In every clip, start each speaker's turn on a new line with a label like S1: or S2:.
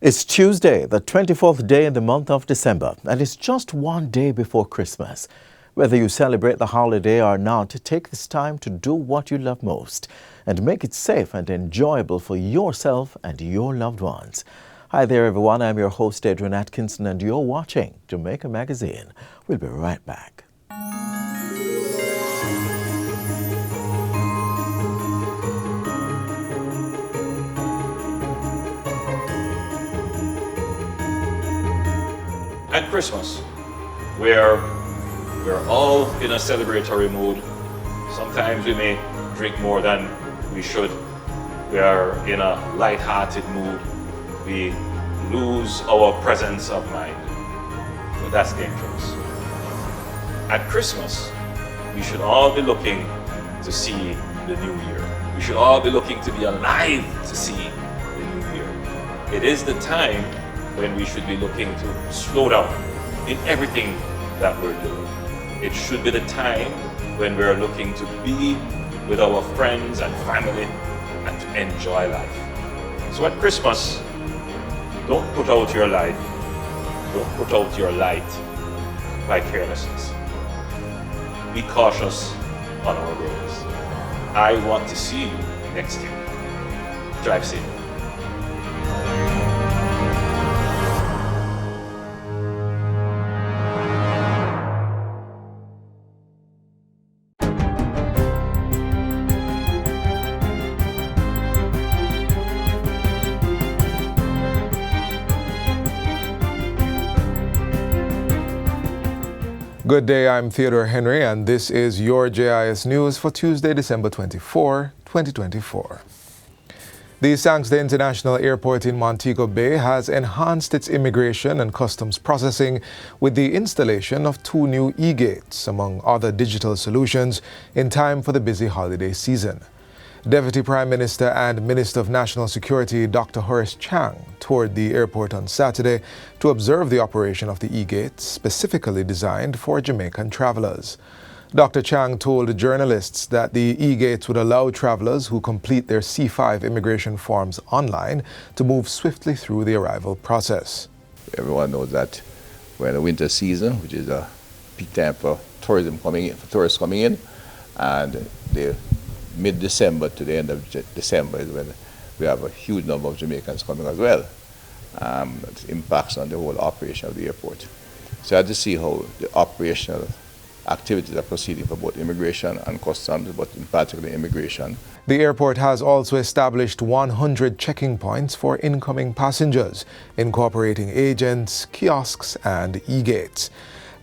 S1: It's Tuesday, the 24th day in the month of December, and it's just one day before Christmas. Whether you celebrate the holiday or not, take this time to do what you love most and make it safe and enjoyable for yourself and your loved ones. Hi there, everyone. I'm your host, Adrian Atkinson, and you're watching Jamaica Magazine. We'll be right back.
S2: At Christmas, we're all in a celebratory mood. Sometimes we may drink more than we should. We are in a light-hearted mood. We lose our presence of mind. But that's dangerous. At Christmas, we should all be looking to see the new year. We should all be looking to be alive to see the new year. It is the time when we should be looking to slow down in everything that we're doing. It should be the time when we're looking to be with our friends and family and to enjoy life. So at Christmas, don't put out your life, don't put out your light by carelessness. Be cautious on our roads. I want to see you next year. Drive safe.
S3: Good day, I'm Theodore Henry, and this is your JIS News for Tuesday, December 24, 2024. The Sancta International Airport in Montego Bay has enhanced its immigration and customs processing with the installation of 2 new e-gates, among other digital solutions, in time for the busy holiday season. Deputy Prime Minister and Minister of National Security Dr. Horace Chang toured the airport on Saturday to observe the operation of the e-gates specifically designed for Jamaican travelers. Dr. Chang told journalists that the e-gates would allow travelers who complete their C5 immigration forms online to move swiftly through the arrival process.
S4: Everyone knows that we're in the winter season, which is a peak time for tourists coming in, and the mid-December to the end of December is when we have a huge number of Jamaicans coming as well. It impacts on the whole operation of the airport. So I had to see how the operational activities are proceeding for both immigration and customs, but in particular immigration.
S3: The airport has also established 100 checking points for incoming passengers, incorporating agents, kiosks, and e-gates.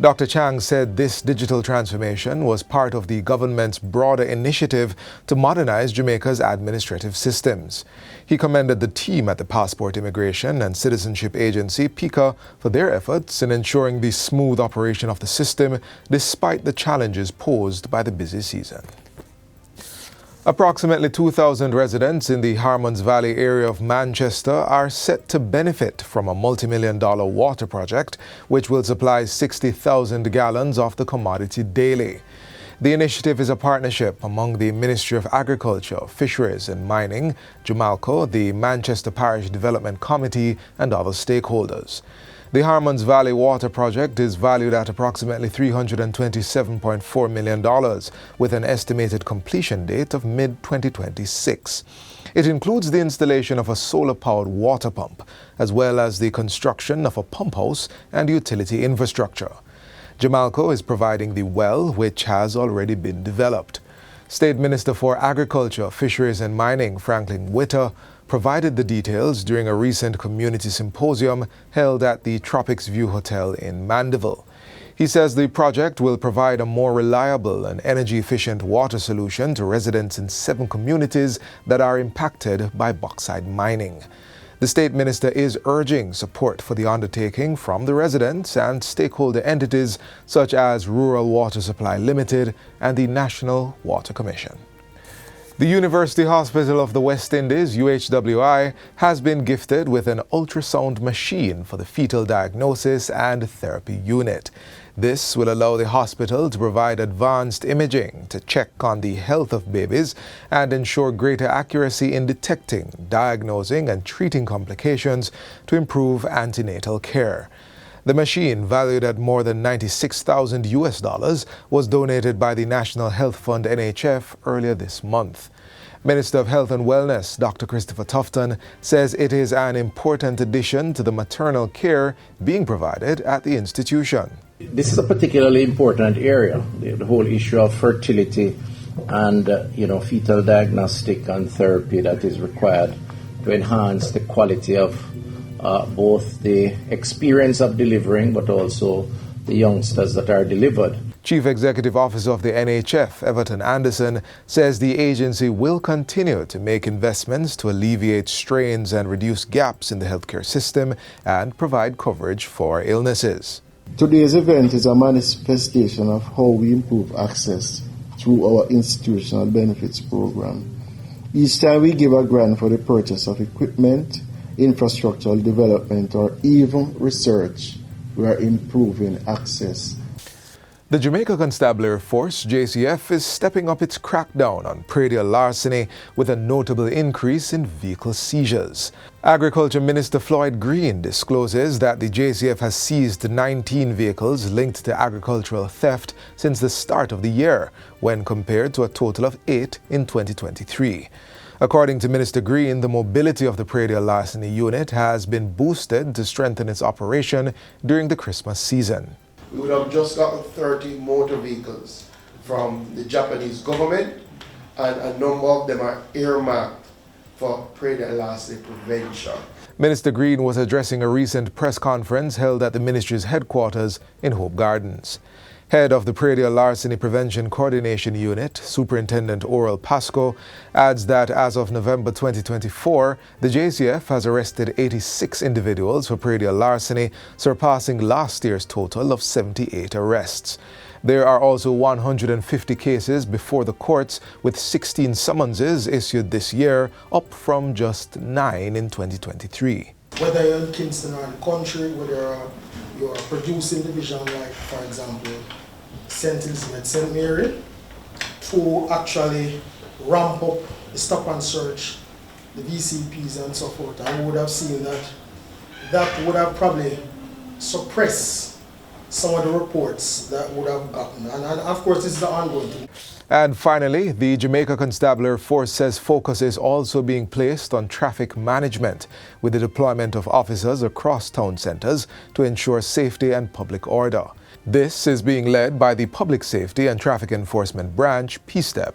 S3: Dr. Chang said this digital transformation was part of the government's broader initiative to modernize Jamaica's administrative systems. He commended the team at the Passport Immigration and Citizenship Agency, PICA, for their efforts in ensuring the smooth operation of the system despite the challenges posed by the busy season. Approximately 2,000 residents in the Harmons Valley area of Manchester are set to benefit from a multi-million-dollar water project which will supply 60,000 gallons of the commodity daily. The initiative is a partnership among the Ministry of Agriculture, Fisheries and Mining, Jamalco, the Manchester Parish Development Committee, and other stakeholders. The Harmons Valley Water Project is valued at approximately $327.4 million, with an estimated completion date of mid-2026. It includes the installation of a solar-powered water pump, as well as the construction of a pump house and utility infrastructure. Jamalco is providing the well, which has already been developed. State Minister for Agriculture, Fisheries and Mining, Franklin Witter, provided the details during a recent community symposium held at the Tropics View Hotel in Mandeville. He says the project will provide a more reliable and energy-efficient water solution to residents in 7 communities that are impacted by bauxite mining. The State Minister is urging support for the undertaking from the residents and stakeholder entities such as Rural Water Supply Limited and the National Water Commission. The University Hospital of the West Indies, UHWI, has been gifted with an ultrasound machine for the fetal diagnosis and therapy unit. This will allow the hospital to provide advanced imaging to check on the health of babies and ensure greater accuracy in detecting, diagnosing and treating complications to improve antenatal care. The machine, valued at more than $96,000, was donated by the National Health Fund NHF earlier this month. Minister of Health and Wellness, Dr. Christopher Tufton, says it is an important addition to the maternal care being provided at the institution.
S5: This is a particularly important area, the whole issue of fertility and fetal diagnostic and therapy that is required to enhance the quality of both the experience of delivering, but also the youngsters that are delivered.
S3: Chief Executive Officer of the NHF, Everton Anderson, says the agency will continue to make investments to alleviate strains and reduce gaps in the healthcare system and provide coverage for illnesses.
S6: Today's event is a manifestation of how we improve access through our institutional benefits program. Each time we give a grant for the purchase of equipment, infrastructural development, or even research, we are improving access.
S3: The Jamaica Constabulary Force, JCF, is stepping up its crackdown on predial larceny with a notable increase in vehicle seizures. Agriculture Minister Floyd Green discloses that the JCF has seized 19 vehicles linked to agricultural theft since the start of the year, when compared to a total of 8 in 2023. According to Minister Green, the mobility of the predial larceny unit has been boosted to strengthen its operation during the Christmas season.
S7: We would have just gotten 30 motor vehicles from the Japanese government, and a number of them are earmarked for predial larceny prevention.
S3: Minister Green was addressing a recent press conference held at the ministry's headquarters in Hope Gardens. Head of the Predial Larceny Prevention Coordination Unit, Superintendent Oral Pasco, adds that as of November 2024, the JCF has arrested 86 individuals for predial larceny, surpassing last year's total of 78 arrests. There are also 150 cases before the courts, with 16 summonses issued this year, up from just 9 in 2023.
S8: Whether you're in Kingston or in the country, whether you're a producing division like, for example, St. Elizabeth, St. Mary, to actually ramp up the stop and search, the VCPs and so forth, and we would have seen that would have probably suppressed some of the reports that would have gotten. And of course, this is the ongoing thing.
S3: And finally, the Jamaica Constabulary Force says focus is also being placed on traffic management, with the deployment of officers across town centres to ensure safety and public order. This is being led by the Public Safety and Traffic Enforcement Branch, PSTEB.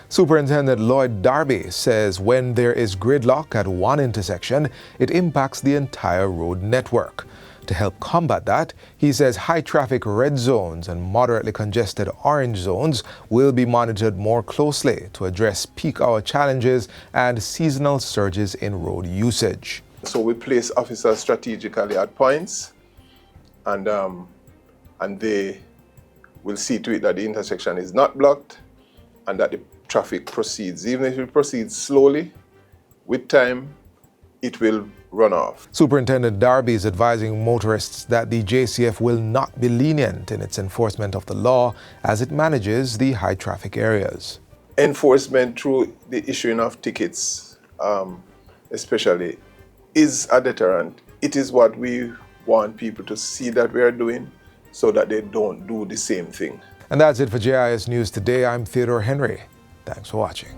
S3: Superintendent Lloyd Darby says when there is gridlock at one intersection, it impacts the entire road network. To help combat that, he says high-traffic red zones and moderately congested orange zones will be monitored more closely to address peak hour challenges and seasonal surges in road usage.
S7: So we place officers strategically at points, and they will see to it that the intersection is not blocked and that the traffic proceeds. Even if it proceeds slowly, with time, it will run off.
S3: Superintendent Darby is advising motorists that the JCF will not be lenient in its enforcement of the law as it manages the high traffic areas.
S7: Enforcement through the issuing of tickets, especially, is a deterrent. It is what we want people to see that we are doing so that they don't do the same thing.
S3: And that's it for JIS News Today. I'm Theodore Henry. Thanks for watching.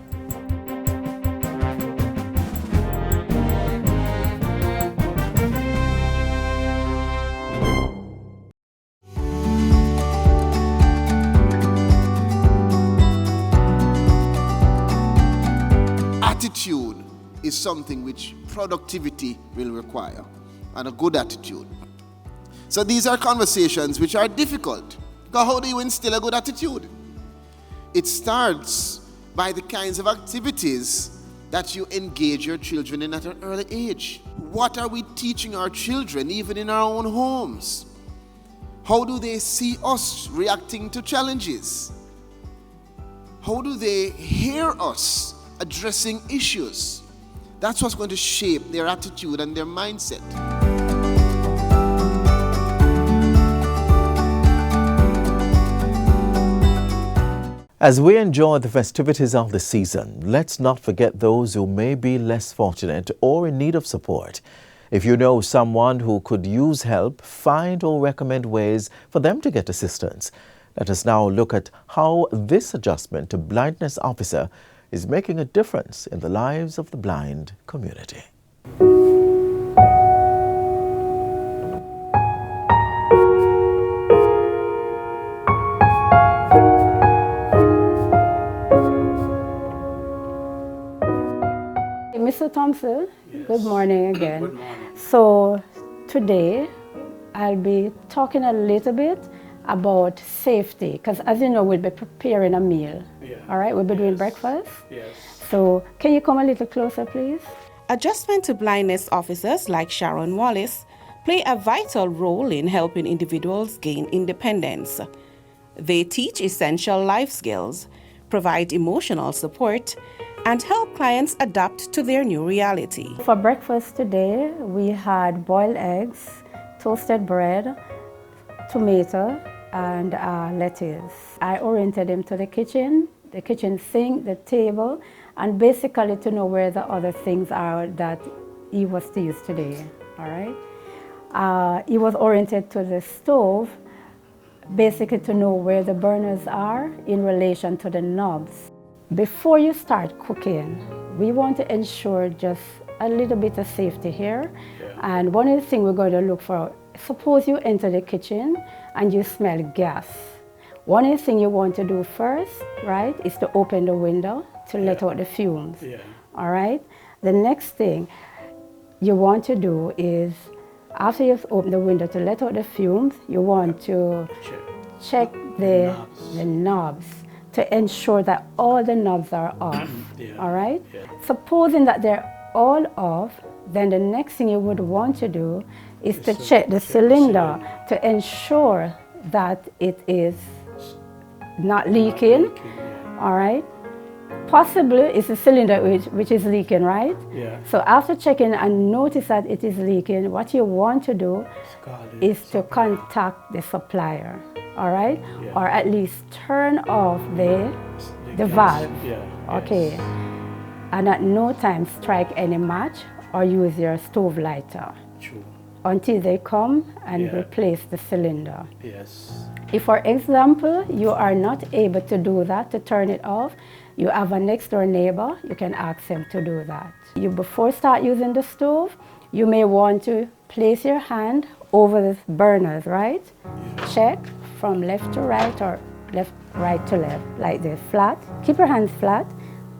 S9: Attitude is something which productivity will require, and a good attitude. So these are conversations which are difficult, because how do you instill a good attitude? It starts by the kinds of activities that you engage your children in at an early age. What are we teaching our children even in our own homes? How do they see us reacting to challenges? How do they hear us addressing issues. That's what's going to shape their attitude and their mindset.
S1: As we enjoy the festivities of the season, let's not forget those who may be less fortunate or in need of support. If you know someone who could use help, find or recommend ways for them to get assistance. Let us now look at how this adjustment to blindness officer is making a difference in the lives of the blind community.
S10: Mr. Thompson,
S11: yes.
S10: Good morning again.
S11: Good morning.
S10: So today I'll be talking a little bit about safety, because as you know, we'll be preparing a meal.
S11: Yeah.
S10: All right, we'll be doing
S11: Yes.
S10: breakfast.
S11: Yes.
S10: So can you come a little closer, please?
S12: Adjustment to blindness officers like Sharon Wallace play a vital role in helping individuals gain independence. They teach essential life skills, provide emotional support, and help clients adapt to their new reality.
S10: For breakfast today, we had boiled eggs, toasted bread, tomato, and lettuce. I oriented him to the kitchen sink, the table, and basically to know where the other things are that he was to use today, all right? He was oriented to the stove, basically to know where the burners are in relation to the knobs. Before you start cooking, we want to ensure just a little bit of safety here.
S11: Yeah.
S10: And one of the things we're going to look for, suppose you enter the kitchen and you smell gas. One of the things you want to do first, right, is to open the window to let out the fumes.
S11: Yeah.
S10: All right? The next thing you want to do is, after you've opened the window to let out the fumes, you want to check the knobs to ensure that all the knobs are off,
S11: Yeah.
S10: all right?
S11: Yeah.
S10: Supposing that they're all off, then the next thing you would want to do is to check the cylinder to ensure that it is not leaking, all right? Possibly it's the cylinder which is leaking, right?
S11: Yeah.
S10: So after checking and notice that it is leaking, what you want to do is to contact the supplier, all right?
S11: Yeah.
S10: Or at least turn off the valve,
S11: Yeah.
S10: okay?
S11: Yes.
S10: And at no time strike any match or use your stove lighter
S11: True.
S10: until they come and
S11: Yeah.
S10: replace the cylinder.
S11: Yes.
S10: If, for example, you are not able to do that, to turn it off, you have a next door neighbor, you can ask him to do that. Before start using the stove, you may want to place your hand over the burners, right?
S11: Yeah.
S10: Check from left to right or right to left, like this, flat. Keep your hands flat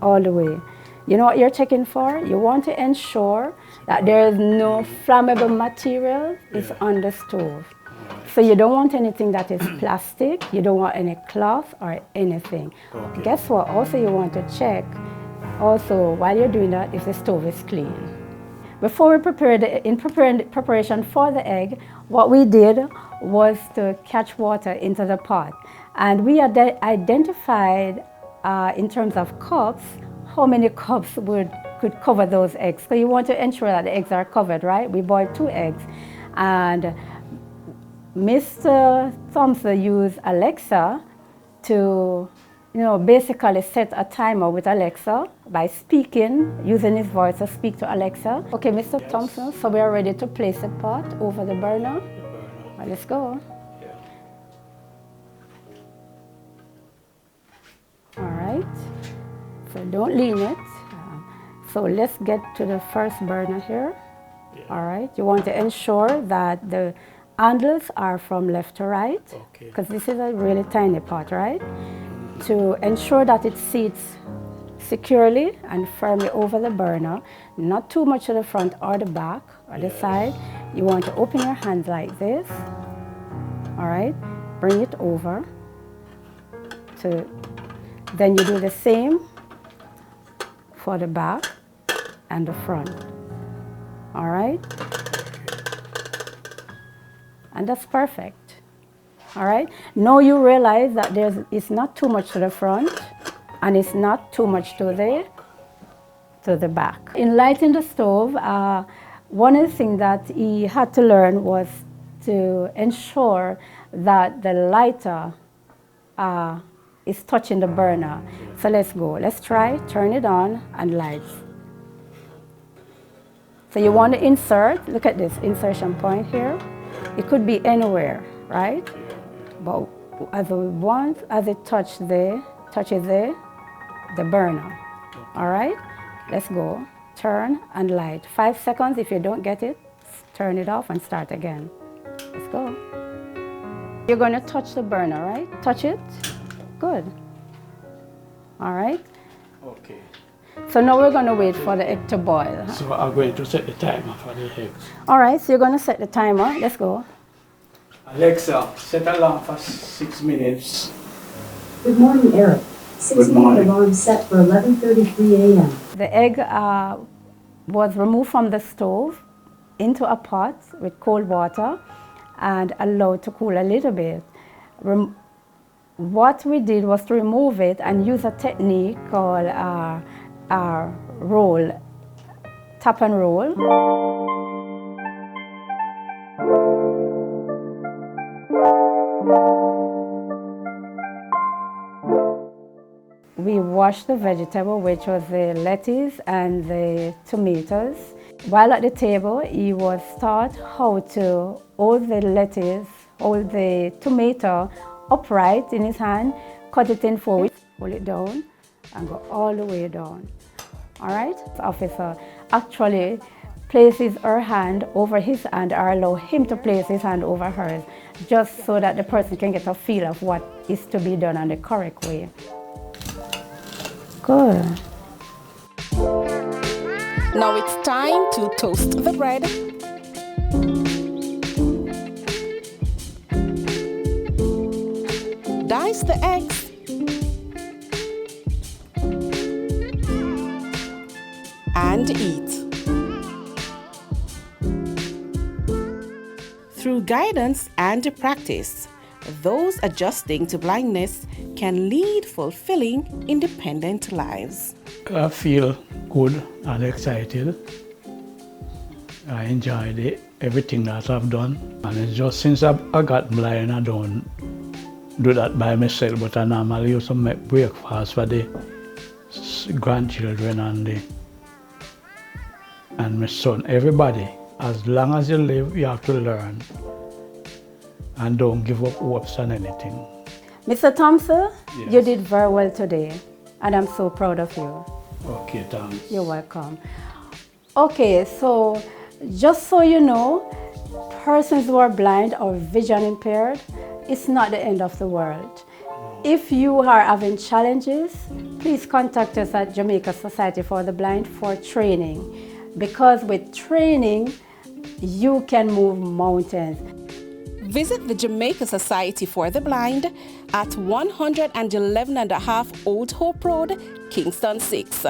S10: all the way. You know what you're checking for? You want to ensure that there is no flammable material is on the stove. So you don't want anything that is plastic, you don't want any cloth or anything.
S11: Okay.
S10: Guess what? Also you want to check, also while you're doing that, if the stove is clean. Before we preparation for the egg, what we did was to catch water into the pot. And we identified in terms of cups, how many cups could cover those eggs. So you want to ensure that the eggs are covered, right? We boiled 2 eggs. And Mr. Thompson used Alexa to, basically set a timer with Alexa by speaking, using his voice to speak to Alexa. Okay, Mr.
S11: Yes.
S10: Thompson, so we are ready to place the pot over the burner. Well, let's go.
S11: Yeah.
S10: All right, so don't lean it. So let's get to the first burner here.
S11: Yeah.
S10: All right, you want to ensure that the handles are from left to right,
S11: Okay.
S10: because this is a really tiny pot, right? To ensure that it seats securely and firmly over the burner, not too much to the front or the back or the side. You want to open your hands like this, all right? Bring it over then you do the same for the back and the front, all right? And that's perfect, all right? Now you realize that it's not too much to the front and it's not too much to to the back. In lighting the stove, one of the things that he had to learn was to ensure that the lighter is touching the burner. So let's go. Let's try, turn it on and light. So you want to insert, look at this insertion point here. It could be anywhere, right? But as it touches the burner. All right, let's go. Turn and light. 5 seconds. If you don't get it, turn it off and start again. Let's go. You're going to touch the burner, right? Touch it. Good. All right.
S11: Okay.
S10: So now we're going to wait for the egg to boil.
S11: So I'm going to set the timer for the eggs.
S10: All right, so you're going to set the timer. Let's go.
S11: Alexa, set alarm for 6 minutes.
S13: Good morning, Eric. 6-minute alarm set for 11:33 a.m.
S10: The egg was removed from the stove into a pot with cold water and allowed to cool a little bit. What we did was to remove it and use a technique called roll, tap and roll. We washed the vegetable, which was the lettuce and the tomatoes. While at the table, he was taught how to hold the lettuce, hold the tomato upright in his hand, cut it in 4 weeks, pull it down, and go all the way down. All right? The officer actually places her hand over his hand or allow him to place his hand over hers, just so that the person can get a feel of what is to be done on the correct way. Good.
S12: Now it's time to toast the bread. Dice the eggs. And eat. Through guidance and practice, those adjusting to blindness can lead fulfilling, independent lives.
S11: I feel good and excited. I enjoyed everything that I've done. And it's just since I got blind, I don't do that by myself, but I normally used to make breakfast for the grandchildren and my son, everybody. As long as you live, you have to learn. And don't give up hopes on anything.
S10: Mr. Thompson,
S11: Yes.
S10: You did very well today, and I'm so proud of you.
S11: Okay, thanks.
S10: You're welcome. Okay, so just so you know, persons who are blind or vision impaired, it's not the end of the world. If you are having challenges, please contact us at Jamaica Society for the Blind for training, because with training, you can move mountains.
S12: Visit the Jamaica Society for the Blind at 111.5 Old Hope Road, Kingston 6.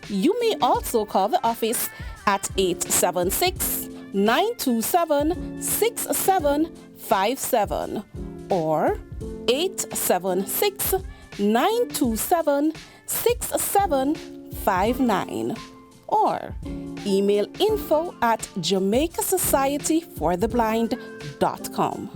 S12: You may also call the office at 876-927-6757 or 876-927-6759 or email info@JamaicaSocietyForTheBlind.com.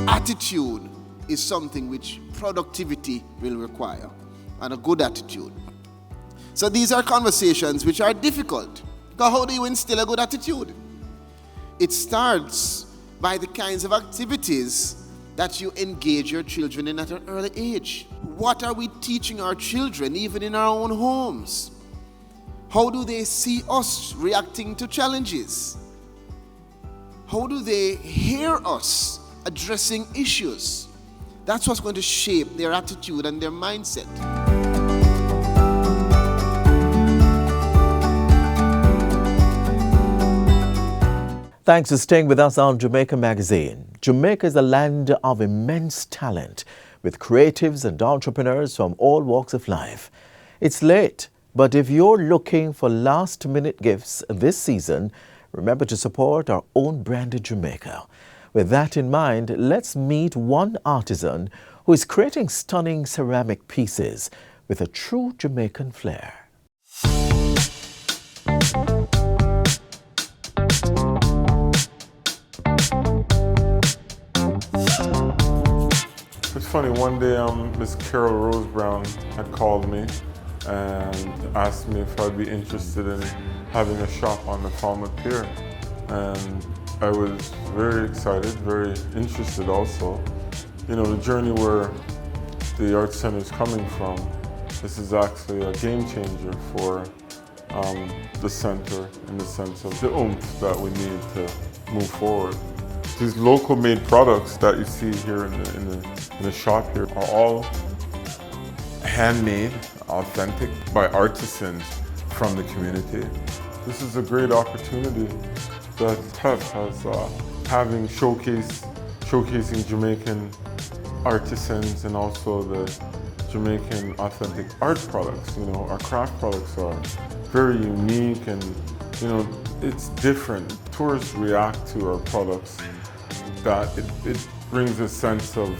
S9: Attitude is something which productivity will require, and a good attitude. So these are conversations which are difficult. Because how do you instill a good attitude? It starts by the kinds of activities that you engage your children in at an early age. What are we teaching our children even in our own homes? How do they see us reacting to challenges? How do they hear us addressing issues? That's what's going to shape their attitude and their mindset.
S1: Thanks for staying with us on Jamaica Magazine. Jamaica is a land of immense talent, with creatives and entrepreneurs from all walks of life. It's late, but if you're looking for last-minute gifts this season, remember to support our own branded Jamaica. With that in mind, let's meet one artisan who is creating stunning ceramic pieces with a true Jamaican flair.
S14: It's funny, one day Miss Carol Rose Brown had called me and asked me if I'd be interested in having a shop on the Falmouth Pier. And I was very excited, very interested also. You know, the journey where the Art Center is coming from, this is actually a game changer for the center in the sense of the oomph that we need to move forward. These local made products that you see here in the shop here are all handmade, authentic by artisans from the community. This is a great opportunity that TEF has having showcasing Jamaican artisans and also the Jamaican authentic art products. You know, our craft products are very unique and, you know, it's different. Tourists react to our products that it brings a sense of,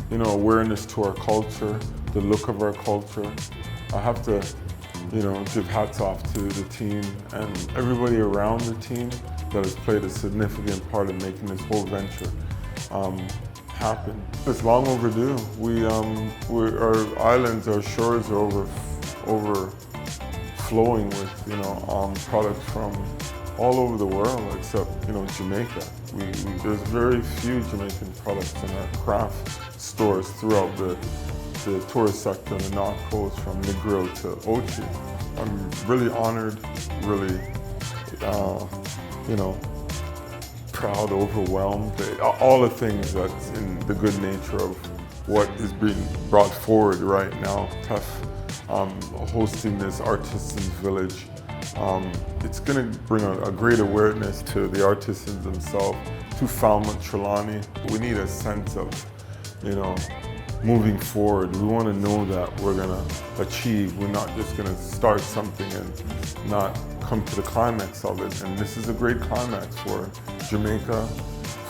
S14: you know, awareness to our culture, the look of our culture. I have to, you know, give hats off to the team and everybody around the team that has played a significant part in making this whole venture happen. It's long overdue. Our islands, our shores are overflowing with, you know, products from all over the world except, you know, Jamaica. There's very few Jamaican products in our craft stores throughout the tourist sector on the North Coast, from Negril to Ochi. I'm really honored, really, you know, proud, overwhelmed, all the things that's in the good nature of what is being brought forward right now. TEF hosting this Artisans Village. It's going to bring a great awareness to the artisans themselves, to Falmouth, Trelawney. We need a sense of, you know, moving forward. We want to know that we're going to achieve. We're not just going to start something and not come to the climax of it. And this is a great climax for Jamaica,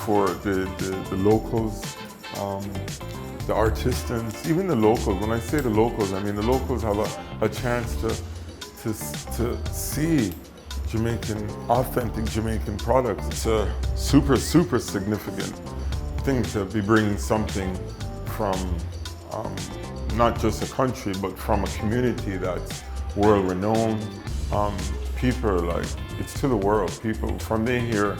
S14: for the locals, the artisans, even the locals. When I say the locals, I mean the locals have a chance to see Jamaican, authentic Jamaican products. It's a super, super significant thing to be bringing something from not just a country, but from a community that's world renowned. People are like, it's to the world. People, from they hear,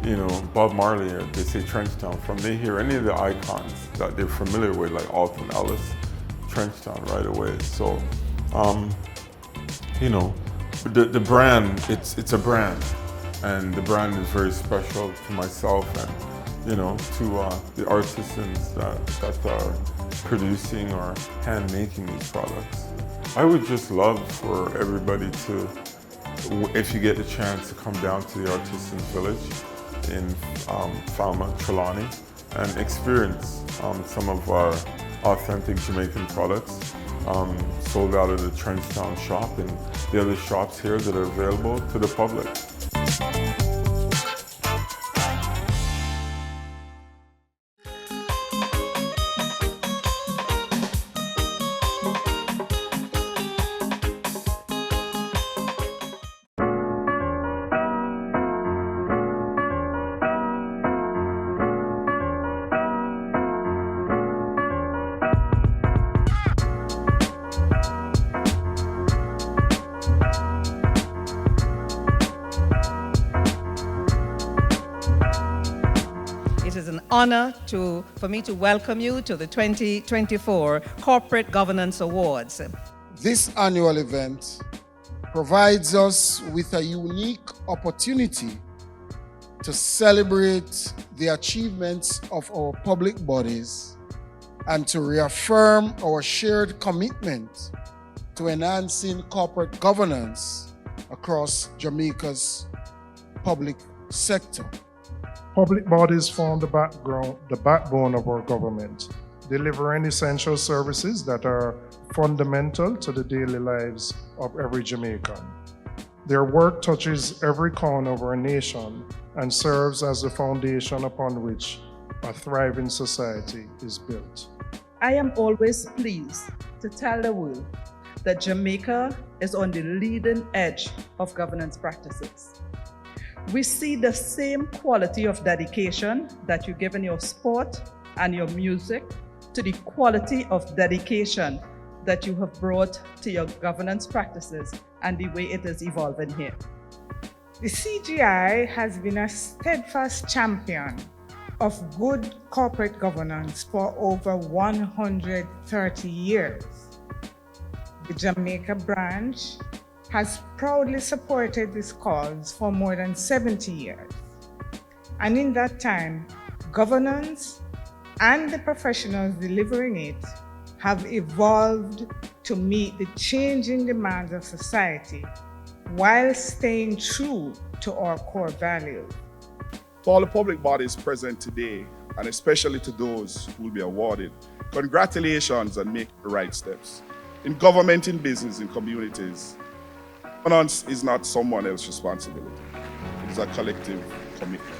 S14: you know, Bob Marley, or they say Trenchtown, from they hear any of the icons that they're familiar with, like Alton Ellis, Trenchtown right away. So, you know, the brand, it's a brand, and the brand is very special to myself and, you know, to the artisans that are producing or hand making these products. I would just love for everybody to, if you get the chance to come down to the Artisan Village in Falmouth, Trelawney, and experience some of our authentic Jamaican products sold out of the Trenchtown shop and the other shops here that are available to the public.
S15: Honor for me to welcome you to the 2024 Corporate Governance Awards.
S8: This annual event provides us with a unique opportunity to celebrate the achievements of our public bodies and to reaffirm our shared commitment to enhancing corporate governance across Jamaica's public sector.
S16: Public bodies form the backbone of our government, delivering essential services that are fundamental to the daily lives of every Jamaican. Their work touches every corner of our nation and serves as the foundation upon which a thriving society is built.
S17: I am always pleased to tell the world that Jamaica is on the leading edge of governance practices. We see the same quality of dedication that you give in your sport and your music to the quality of dedication that you have brought to your governance practices and the way it is evolving here.
S18: The CGI has been a steadfast champion of good corporate governance for over 130 years. The Jamaica branch has proudly supported this cause for more than 70 years. And in that time, governance and the professionals delivering it have evolved to meet the changing demands of society while staying true to our core values.
S19: To all the public bodies present today, and especially to those who will be awarded, congratulations on making the right steps. In government, in business, in communities, governance is not someone else's responsibility. It is a collective commitment.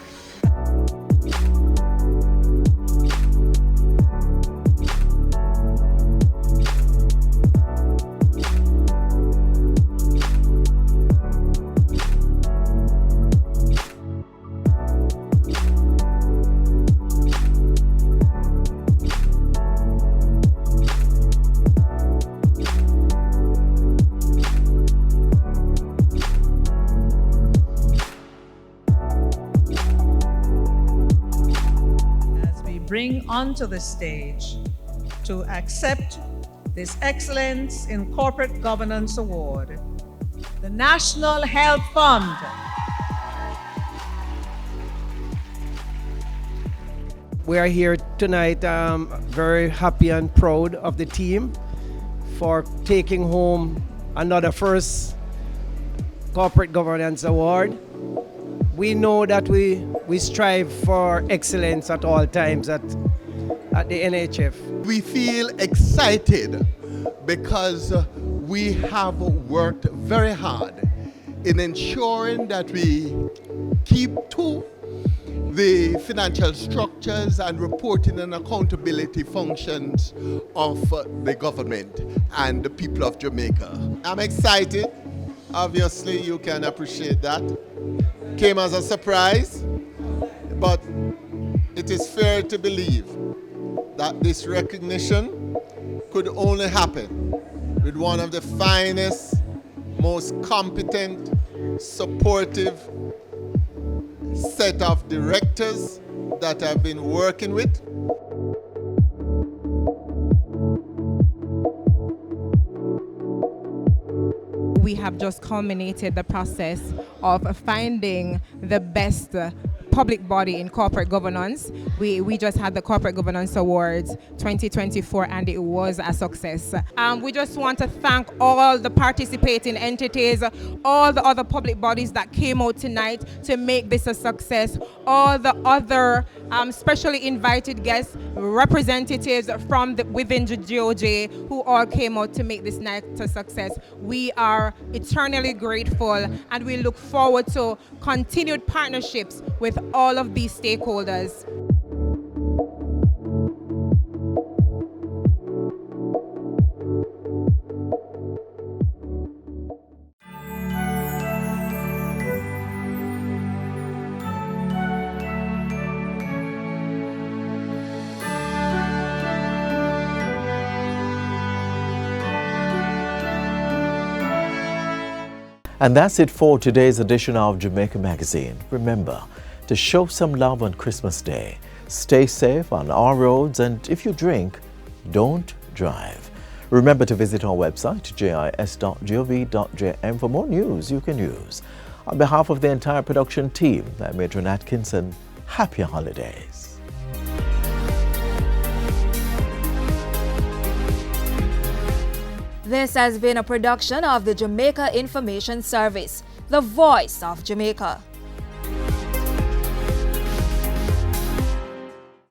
S15: Bring onto the stage to accept this Excellence in Corporate Governance Award, the National Health Fund.
S20: We are here tonight very happy and proud of the team for taking home another first Corporate Governance Award. We know that we strive for excellence at all times at the NHF.
S21: We feel excited because we have worked very hard in ensuring that we keep to the financial structures and reporting and accountability functions of the government and the people of Jamaica. I'm excited. Obviously, you can appreciate that. Came as a surprise, but it is fair to believe that this recognition could only happen with one of the finest, most competent, supportive set of directors that I've been working with.
S22: We have just culminated the process of finding the best public body in corporate governance. We just had the Corporate Governance Awards 2024 and it was a success. We just want to thank all the participating entities, all the other public bodies that came out tonight to make this a success, all the other specially invited guests, representatives from within the GOJ who all came out to make this night a success. We are eternally grateful and we look forward to continued partnerships with all of these stakeholders.
S1: And that's it for today's edition of Jamaica Magazine. Remember to show some love on Christmas Day. Stay safe on our roads, and if you drink, don't drive. Remember to visit our website, jis.gov.jm, for more news you can use. On behalf of the entire production team, I'm Adrian Atkinson. Happy holidays.
S23: This has been a production of the Jamaica Information Service, the voice of Jamaica.